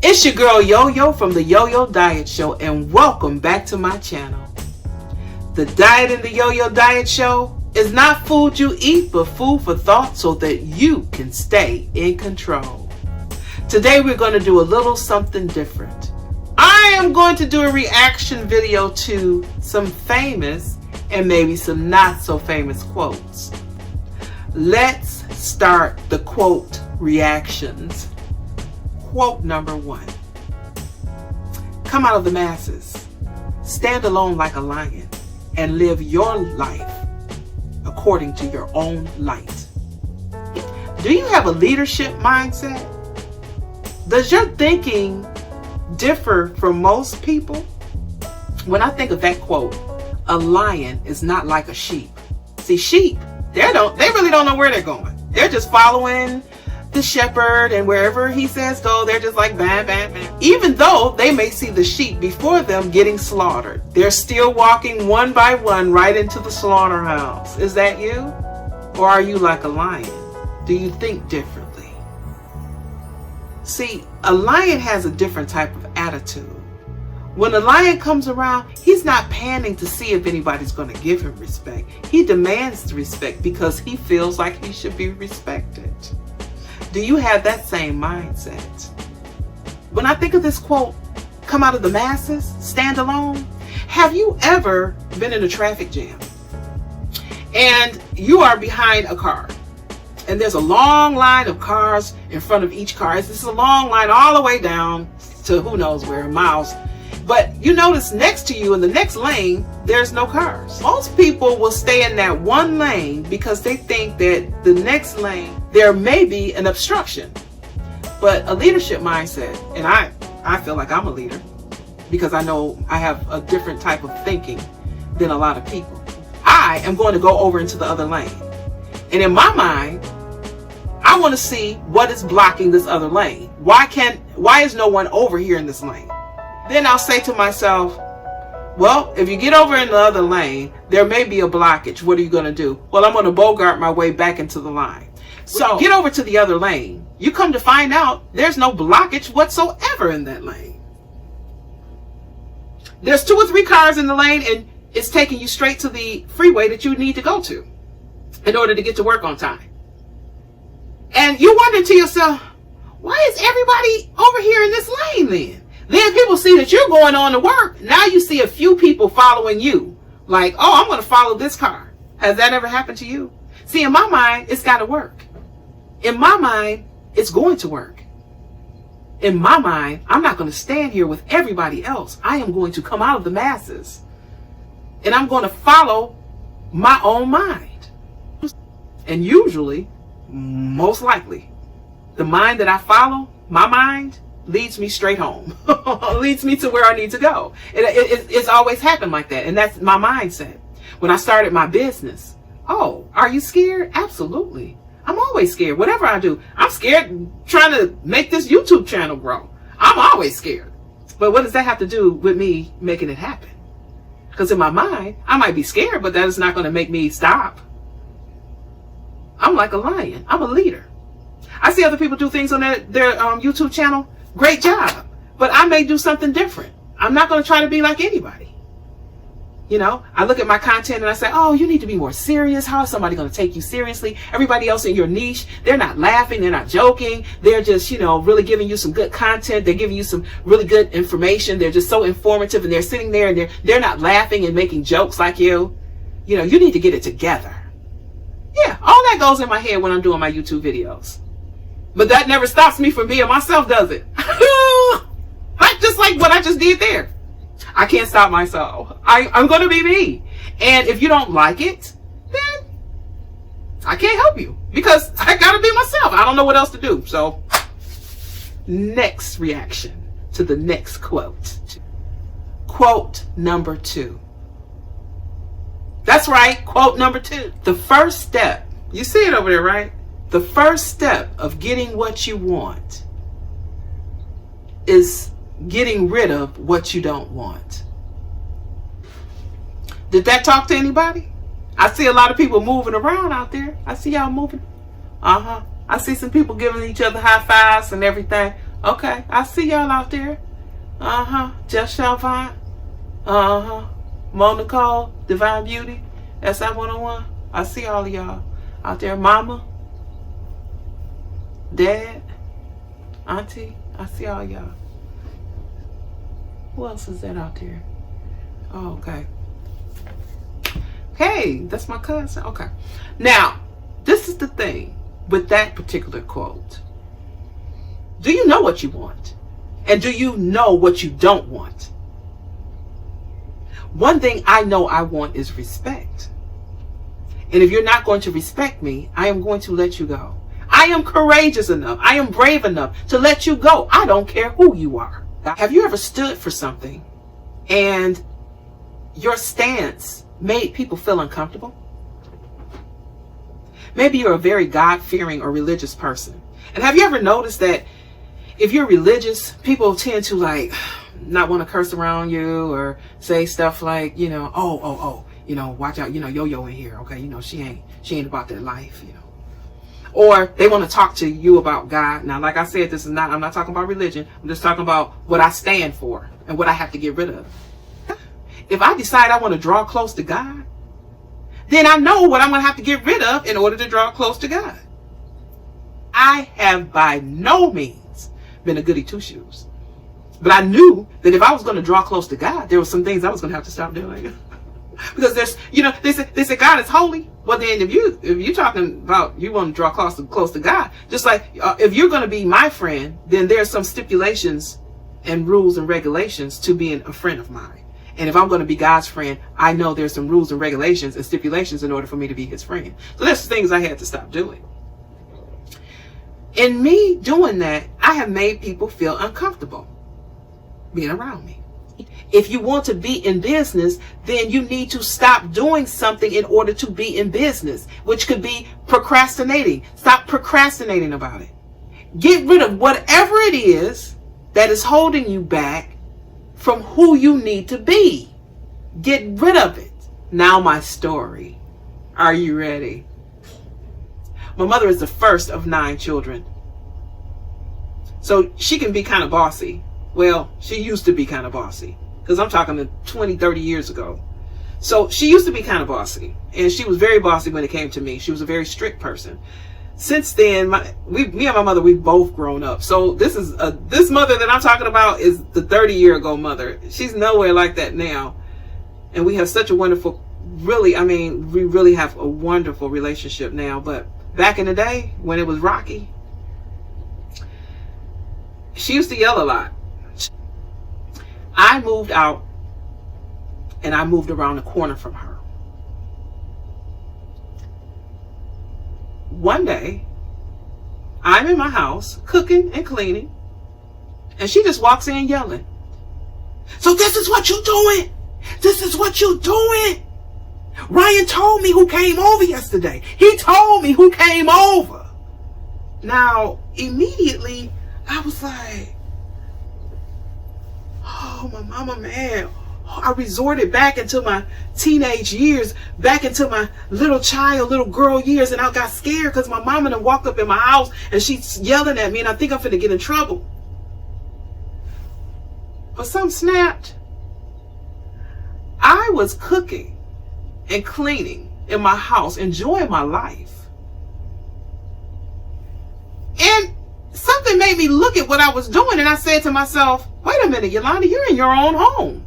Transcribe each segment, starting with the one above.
It's your girl Yo-Yo from the Yo-Yo Diet Show, and welcome back to my channel. The diet in the Yo-Yo Diet Show is not food you eat, but food for thought so that you can stay in control. Today we're going to do a little something different. I am going to do a reaction video to some famous and maybe some not so famous quotes. Let's start the quote reactions. Quote number 1. Come out of the masses, stand alone like a lion, and live your life according to your own light. Do you have a leadership mindset? Does your thinking differ from most people? When I think of that quote, a lion is not like a sheep. See, sheep, they really don't know where they're going. They're just following the shepherd, and wherever he says go, they're just like bam, bam, bam. Even though they may see the sheep before them getting slaughtered, they're still walking one by one right into the slaughterhouse. Is that you? Or are you like a lion? Do you think differently? See, a lion has a different type of attitude. When a lion comes around, he's not panning to see if anybody's going to give him respect. He demands respect because he feels like he should be respected. Do you have that same mindset? When I think of this quote, come out of the masses, stand alone. Have you ever been in a traffic jam and you are behind a car and there's a long line of cars in front of each car? This is a long line all the way down to who knows where, miles. But you notice next to you in the next lane, there's no cars. Most people will stay in that one lane because they think that the next lane, there may be an obstruction. But a leadership mindset, and I feel like I'm a leader because I know I have a different type of thinking than a lot of people. I am going to go over into the other lane. And in my mind, I want to see what is blocking this other lane. Why is no one over here in this lane? Then I'll say to myself, well, if you get over in the other lane, there may be a blockage. What are you going to do? Well, I'm going to bogart my way back into the line. So get over to the other lane. You come to find out there's no blockage whatsoever in that lane. There's 2 or 3 cars in the lane and it's taking you straight to the freeway that you need to go to in order to get to work on time. And you wonder to yourself, why is everybody over here in this lane then? Then people see that you're going on to work. Now you see a few people following you. Like, oh, I'm going to follow this car. Has that ever happened to you? See, in my mind, it's got to work. In my mind, it's going to work. In my mind, I'm not going to stand here with everybody else. I am going to come out of the masses. And I'm going to follow my own mind. And usually, most likely, the mind that I follow, my mind, leads me straight home, leads me to where I need to go. It's always happened like that. And that's my mindset. When I started my business, oh, are you scared? Absolutely. I'm always scared. Whatever I do, I'm scared trying to make this YouTube channel grow. I'm always scared. But what does that have to do with me making it happen? Because in my mind, I might be scared, but that is not going to make me stop. I'm like a lion. I'm a leader. I see other people do things on their YouTube channel. Great job. But I may do something different. I'm not going to try to be like anybody. You know, I look at my content and I say, oh, you need to be more serious. How is somebody going to take you seriously? Everybody else in your niche, they're not laughing. They're not joking. They're just, really giving you some good content. They're giving you some really good information. They're just so informative, and they're sitting there and they're not laughing and making jokes like you. You need to get it together. Yeah, all that goes in my head when I'm doing my YouTube videos. But that never stops me from being myself, does it? Just like what I just did there. I can't stop myself. I'm going to be me. And if you don't like it, then I can't help you. Because I got to be myself. I don't know what else to do. So, next reaction to the next quote. Quote number 2. That's right. Quote number 2. The first step. You see it over there, right? The first step of getting what you want is getting rid of what you don't want. Did that talk to anybody? I see a lot of people moving around out there. I see y'all moving. I see some people giving each other high fives and everything. Okay, I see y'all out there. Just Shalvon. Mo Nicole, Divine Beauty, SI101. I see all of y'all out there. Mama, Dad, Auntie, I see all y'all. Who else is that out there? Oh, okay. Hey, that's my cousin. Okay. Now, this is the thing with that particular quote. Do you know what you want? And do you know what you don't want? One thing I know I want is respect. And if you're not going to respect me, I am going to let you go. I am courageous enough. I am brave enough to let you go. I don't care who you are. Have you ever stood for something and your stance made people feel uncomfortable? Maybe you're a very God-fearing or religious person. And have you ever noticed that if you're religious, people tend to like not want to curse around you or say stuff like, you know, watch out, Yoyo in here. Okay. She ain't about that life, or they want to talk to you about God. Now, like I said, I'm not talking about religion. I'm just talking about what I stand for and what I have to get rid of. If I decide I want to draw close to God, then I know what I'm going to have to get rid of in order to draw close to God. I have by no means been a goody two-shoes. But I knew that if I was going to draw close to God, there were some things I was going to have to stop doing. Because they say God is holy. Well, then if you're talking about you want to draw close to God, just like if you're going to be my friend, then there's some stipulations and rules and regulations to being a friend of mine. And if I'm going to be God's friend, I know there's some rules and regulations and stipulations in order for me to be his friend. So there's things I had to stop doing. In me doing that, I have made people feel uncomfortable being around me. If you want to be in business, then you need to stop doing something in order to be in business, which could be procrastinating. Stop procrastinating about it. Get rid of whatever it is that is holding you back from who you need to be. Get rid of it. Now my story. Are you ready? My mother is the first of 9 children. So she can be kind of bossy. Well, she used to be kind of bossy. Because I'm talking 20, 30 years ago. So she used to be kind of bossy. And she was very bossy when it came to me. She was a very strict person. Since then, me and my mother, we've both grown up. So this mother that I'm talking about is the 30-year-ago mother. She's nowhere like that now. And we have such a wonderful, we really have a wonderful relationship now. But back in the day, when it was rocky, she used to yell a lot. I moved out and I moved around the corner from her. One day, I'm in my house cooking and cleaning, and she just walks in yelling. So this is what you doing? This is what you doing? Ryan told me who came over yesterday. He told me who came over. Now, immediately, I was like, oh, my mama, man. I resorted back into my teenage years, back into my little girl years, and I got scared because my mama done walked up in my house and she's yelling at me, and I think I'm finna get in trouble. But something snapped. I was cooking and cleaning in my house, enjoying my life. And something made me look at what I was doing, and I said to myself, wait a minute, Yolanda, you're in your own home.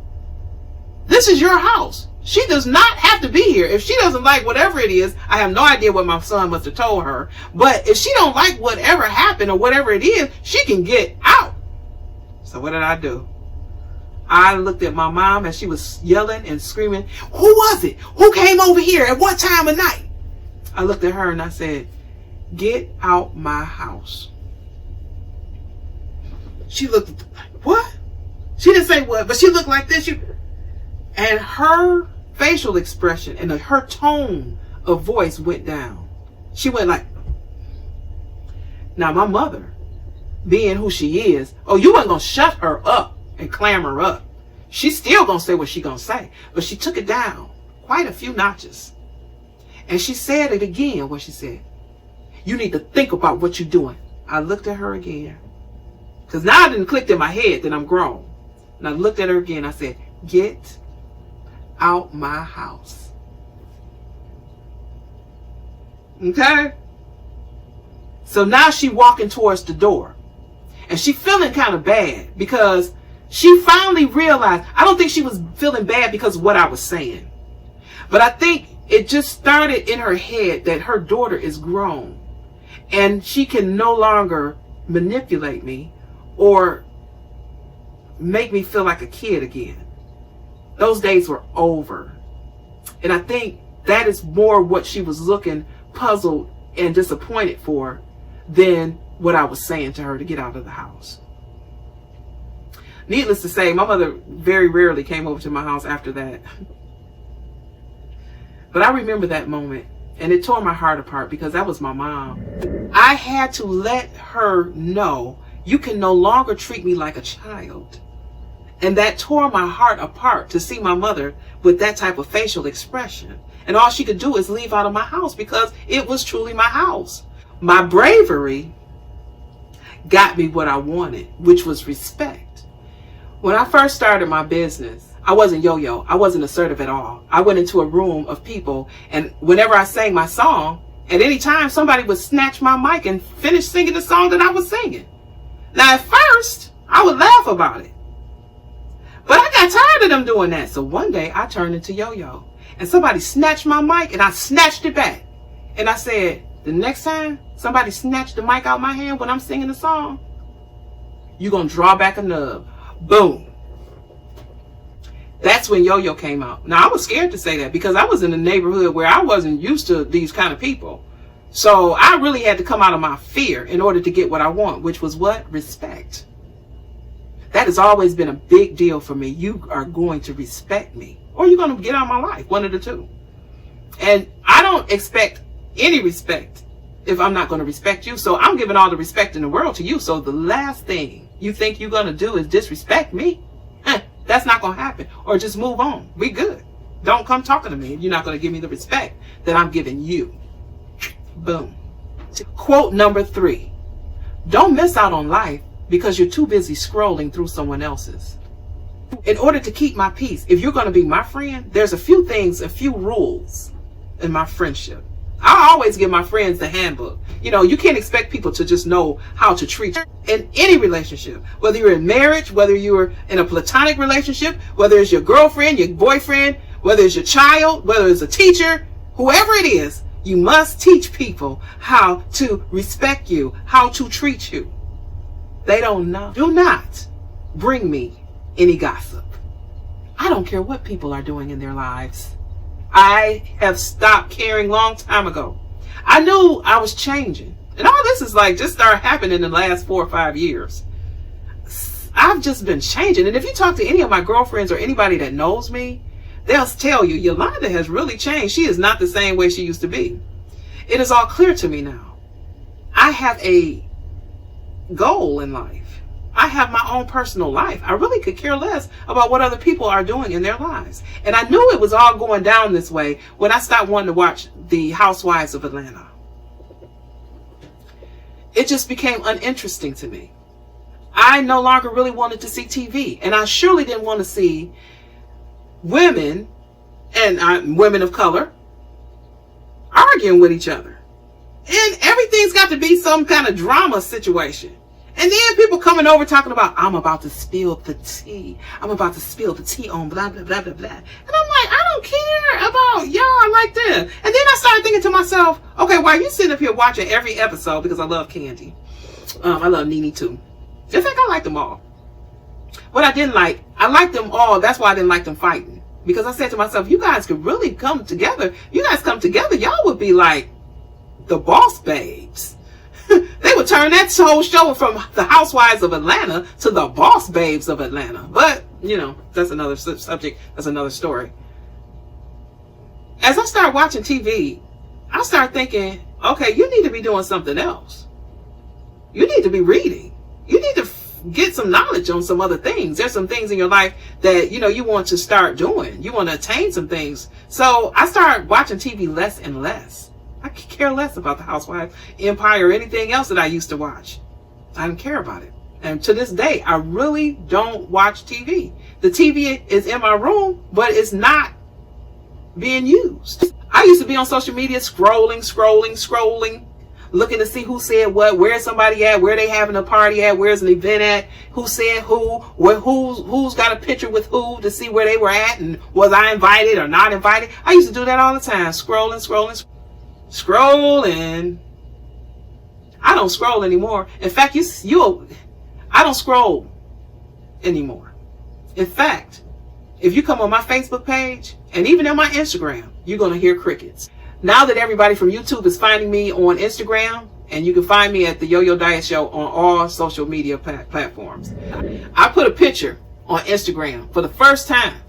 This is your house. She does not have to be here. If she doesn't like whatever it is, I have no idea what my son must have told her. But if she don't like whatever happened or whatever it is, she can get out. So what did I do? I looked at my mom as she was yelling and screaming, who was it? Who came over here at what time of night? I looked at her and I said, get out my house. She looked, what? She didn't say what, but she looked like this. And her facial expression and her tone of voice went down. She went like, now my mother, being who she is, oh, you weren't going to shut her up and clam her up. She's still going to say what she's going to say. But she took it down quite a few notches. And she said it again, what she said. You need to think about what you're doing. I looked at her again. Because now it didn't click in my head that I'm grown. And I looked at her again. I said, get out my house. Okay? So now she walking towards the door. And she feeling kind of bad because she finally realized, I don't think she was feeling bad because of what I was saying. But I think it just started in her head that her daughter is grown. And she can no longer manipulate me or make me feel like a kid again. Those days were over. And I think that is more what she was looking puzzled and disappointed for than what I was saying to her to get out of the house. Needless to say, my mother very rarely came over to my house after that. But I remember that moment, and it tore my heart apart because that was my mom. I had to let her know, you can no longer treat me like a child. And that tore my heart apart to see my mother with that type of facial expression. And all she could do is leave out of my house because it was truly my house. My bravery got me what I wanted, which was respect. When I first started my business, I wasn't Yo-Yo. I wasn't assertive at all. I went into a room of people, and whenever I sang my song, at any time somebody would snatch my mic and finish singing the song that I was singing. Now at first, I would laugh about it. But I got tired of them doing that. So one day I turned into Yo-Yo, and somebody snatched my mic and I snatched it back. And I said, the next time somebody snatched the mic out my hand when I'm singing the song, you're going to draw back a nub. Boom. That's when Yo-Yo came out. Now, I was scared to say that because I was in a neighborhood where I wasn't used to these kind of people. So I really had to come out of my fear in order to get what I want, which was what? Respect. That has always been a big deal for me. You are going to respect me, or you're going to get out of my life, one of the two. And I don't expect any respect if I'm not going to respect you. So I'm giving all the respect in the world to you. So the last thing you think you're going to do is disrespect me. That's not going to happen. Or just move on. We good. Don't come talking to me if you're not going to give me the respect that I'm giving you. Boom. Quote number 3. Don't miss out on life because you're too busy scrolling through someone else's. In order to keep my peace, if you're going to be my friend, there's a few things, a few rules in my friendship. I always give my friends the handbook. You know, you can't expect people to just know how to treat you in any relationship, whether you're in marriage, whether you're in a platonic relationship, whether it's your girlfriend, your boyfriend, whether it's your child, whether it's a teacher, whoever it is, you must teach people how to respect you, how to treat you. They don't know. Do not bring me any gossip. I don't care what people are doing in their lives. I have stopped caring long time ago. I knew I was changing. And all this is like just started happening in the last 4 or 5 years. I've just been changing. And if you talk to any of my girlfriends or anybody that knows me, they'll tell you, Yolanda has really changed. She is not the same way she used to be. It is all clear to me now. I have a goal in life. I have my own personal life. I really could care less about what other people are doing in their lives. And I knew it was all going down this way when I stopped wanting to watch the Housewives of Atlanta. It just became uninteresting to me. I no longer really wanted to see TV. And I surely didn't want to see women, and women of color, arguing with each other. And everything's got to be some kind of drama situation. And then people coming over talking about, I'm about to spill the tea. I'm about to spill the tea on blah, blah, blah, blah, blah. And I'm like, I don't care about y'all like that. And then I started thinking to myself, okay, why are you sitting up here watching every episode? Because I love Candy. I love Nene too. In fact, I like them all. What I didn't like, I liked them all. That's why I didn't like them fighting. Because I said to myself, you guys could really come together. You guys come together, y'all would be like the boss babes. They would turn that whole show from the Housewives of Atlanta to the Boss Babes of Atlanta. But, you know, that's another subject. That's another story. As I started watching TV, I started thinking, okay, you need to be doing something else. You need to be reading. You need to get some knowledge on some other things. There's some things in your life that, you know, you want to start doing. You want to attain some things. So I started watching TV less and less. I could care less about the Housewives Empire or anything else that I used to watch. I didn't care about it. And to this day, I really don't watch TV. The TV is in my room, but it's not being used. I used to be on social media scrolling, looking to see who said what, where's somebody at, where they having a party at, where's an event at, who said who, who's got a picture with who, to see where they were at and was I invited or not invited. I used to do that all the time, scrolling. I don't scroll anymore. In fact, I don't scroll anymore. In fact, if you come on my Facebook page and even on my Instagram, you're going to hear crickets. Now that everybody from YouTube is finding me on Instagram, and you can find me at the Theyoyodietshow on all social media platforms. I put a picture on Instagram for the first time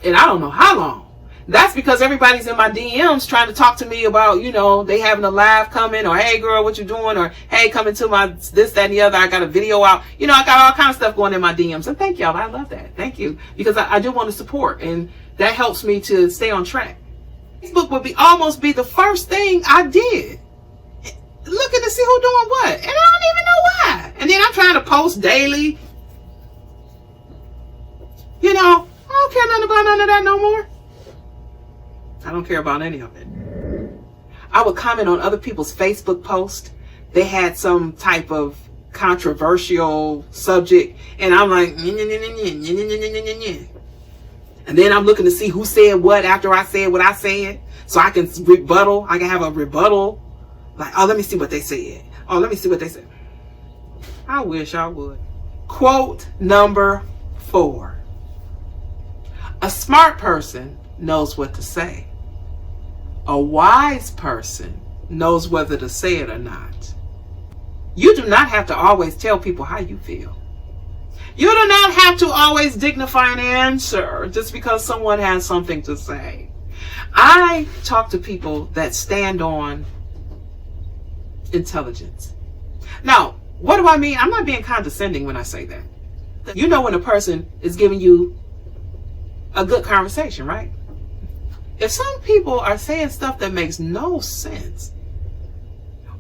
and I don't know how long. That's because everybody's in my DMs trying to talk to me about, you know, they having a live coming, or hey girl, what you doing, or hey, coming to my this, that, and the other. I got a video out. You know, I got all kinds of stuff going in my DMs. And thank y'all. I love that. Thank you. Because I do want to support, and that helps me to stay on track. Facebook would almost be the first thing I did, looking to see who doing what, and I don't even know why. And then I'm trying to post daily. You know, I don't care nothing about none of that no more. I don't care about any of it. I would comment on other people's Facebook posts. They had some type of controversial subject, and I'm like, and then I'm looking to see who said what after I said what I said, so I can rebuttal. I can have a rebuttal. Like, oh, let me see what they said. Oh, let me see what they said. I wish I would. Quote number 4. A smart person knows what to say. A wise person knows whether to say it or not. You do not have to always tell people how you feel. You do not have to always dignify an answer just because someone has something to say. I talk to people that stand on intelligence. Now, what do I mean? I'm not being condescending when I say that. You know when a person is giving you a good conversation, right? If some people are saying stuff that makes no sense,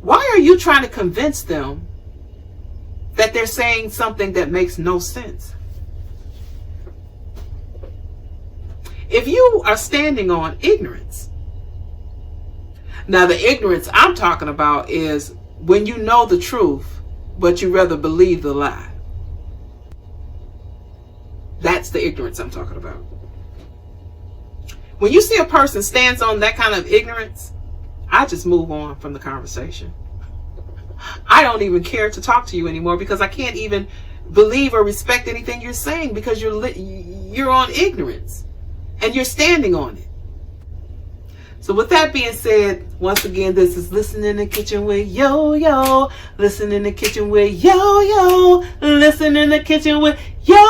why are you trying to convince them that they're saying something that makes no sense? If you are standing on ignorance, now the ignorance I'm talking about is when you know the truth, but you rather believe the lie. That's the ignorance I'm talking about. When you see a person stands on that kind of ignorance, I just move on from the conversation. I don't even care to talk to you anymore because I can't even believe or respect anything you're saying because you're on ignorance and you're standing on it. So with that being said, once again, this is Listen in the Kitchen with Yo-Yo. Listen in the Kitchen with Yo-Yo. Listen in the Kitchen with Yo-Yo.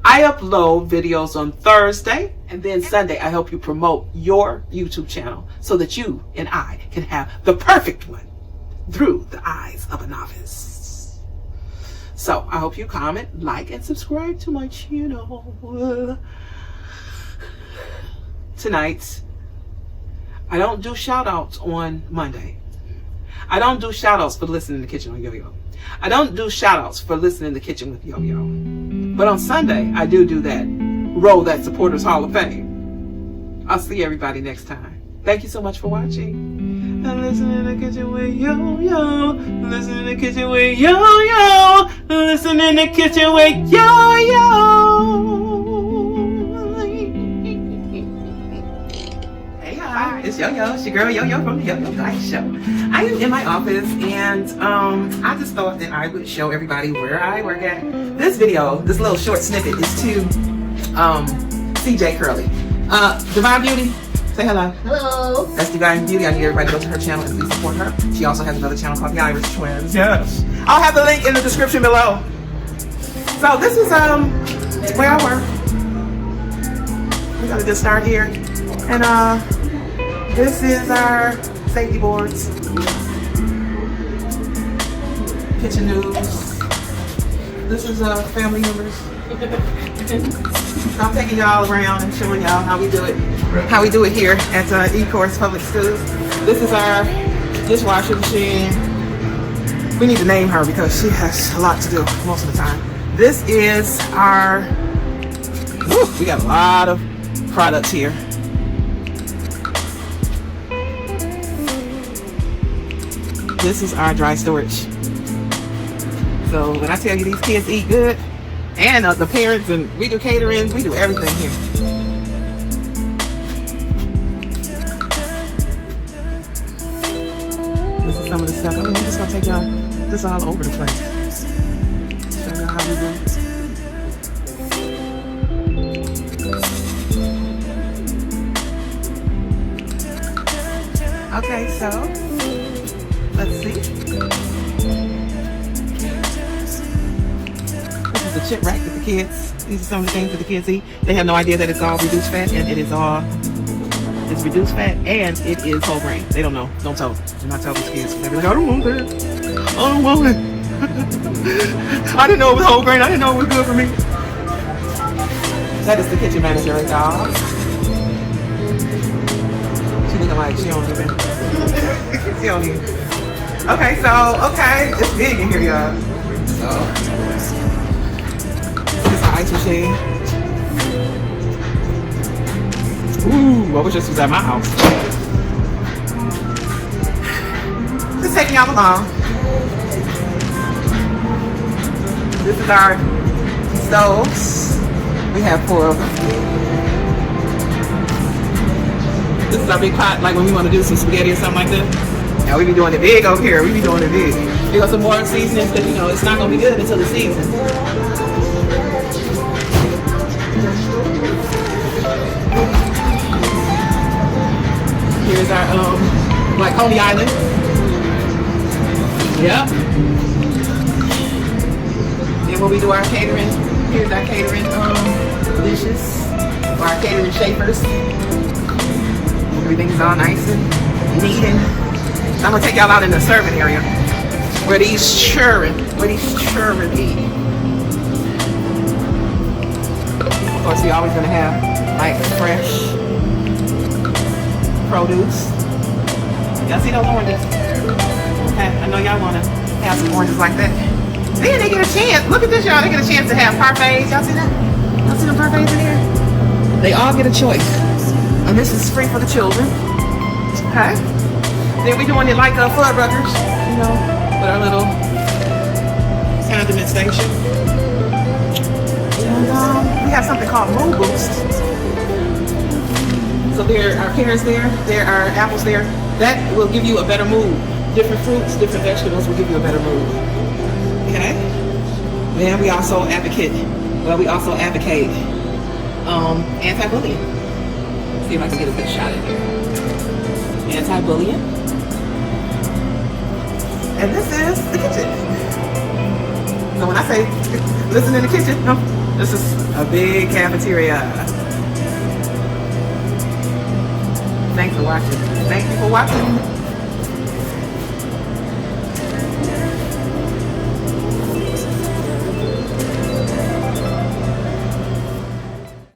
I upload videos on Thursday, and then Sunday I help you promote your YouTube channel so that you and I can have the perfect one through the eyes of a novice. So I hope you comment, like, and subscribe to my channel. Tonight, I don't do shout outs on Monday. I don't do shout outs for Listening in the Kitchen with Yo-Yo. I don't do shout outs for Listening in the Kitchen with Yo-Yo. But on Sunday, I do that Roll That Supporters Hall of Fame. I'll see everybody next time. Thank you so much for watching. And listen in the kitchen with Yo-Yo. Listen in the kitchen with Yo-Yo. Listen in the kitchen with Yo-Yo. Hey y'all, it's Yo-Yo. It's your girl Yo-Yo from the Theyoyodietshow. I am in my office, and I just thought that I would show everybody where I work at. This video, this little short snippet, is to CJ Curly. Divine Beauty. Say hello. Hello. That's Divine Beauty. I need everybody to go to her channel and please support her. She also has another channel called The Irish Twins. Yes. I'll have the link in the description below. So this is where I work. We're gonna just start here. And this is our safety boards. Kitchen news. This is family members. I'm taking y'all around and showing y'all how we do it. How we do it here at E-Course Public Schools. This is our dishwasher machine. We need to name her because she has a lot to do most of the time. This is our, we got a lot of products here. This is our dry storage. So when I tell you these kids eat good, and the parents, and we do catering, we do everything here. This is some of the stuff. I'm just gonna take y'all this all over the place. Show y'all how we do it. Okay, so let's see. This is the chip rack that the kids, these are some of the things that the kids eat. They have no idea that it's all reduced fat, and it is all, it's reduced fat, and it is whole grain. They don't know. Don't tell them. Do not tell these kids. They'll be like, I don't want that. I don't want it. I didn't know it was whole grain. I didn't know it was good for me. That is the kitchen manager, y'all. She looking like she don't even. She don't even. Okay, so, okay, it's big in here, y'all. So, this is an ice machine. Ooh, I wish this was at my house. Just taking y'all along. This is our stoves. We have 4 of them. This is our big pot, like when we want to do some spaghetti or something like that. Now we be doing it big over here. We be doing it big. We got some more seasonings because you know it's not gonna be good until the season. Here's our like Coney Island. Yep. Then when we do our catering, here's our catering dishes, or our catering shapers. Everything is all nice and neat, and I'm gonna take y'all out in the serving area where these children eat. Of course, we always gonna have like fresh produce. Y'all see those oranges? Okay, I know y'all wanna have some oranges like that. Then they get a chance. Look at this, y'all. They get a chance to have parfaits. Y'all see that? Y'all see the parfaits in here? They all get a choice, and this is free for the children. Okay. Then we doing it like Fuddruckers, you know, with our little condiment station. And we have something called Mood Boost. So there are pears there are apples there. That will give you a better mood. Different fruits, different vegetables will give you a better mood. Okay? Then we also advocate anti-bullying. Let's see if I can get a good shot in here. Anti-bullying. And this is the kitchen. So when I say listen in the kitchen, no, this is a big cafeteria. Thanks for watching. Thank you for watching.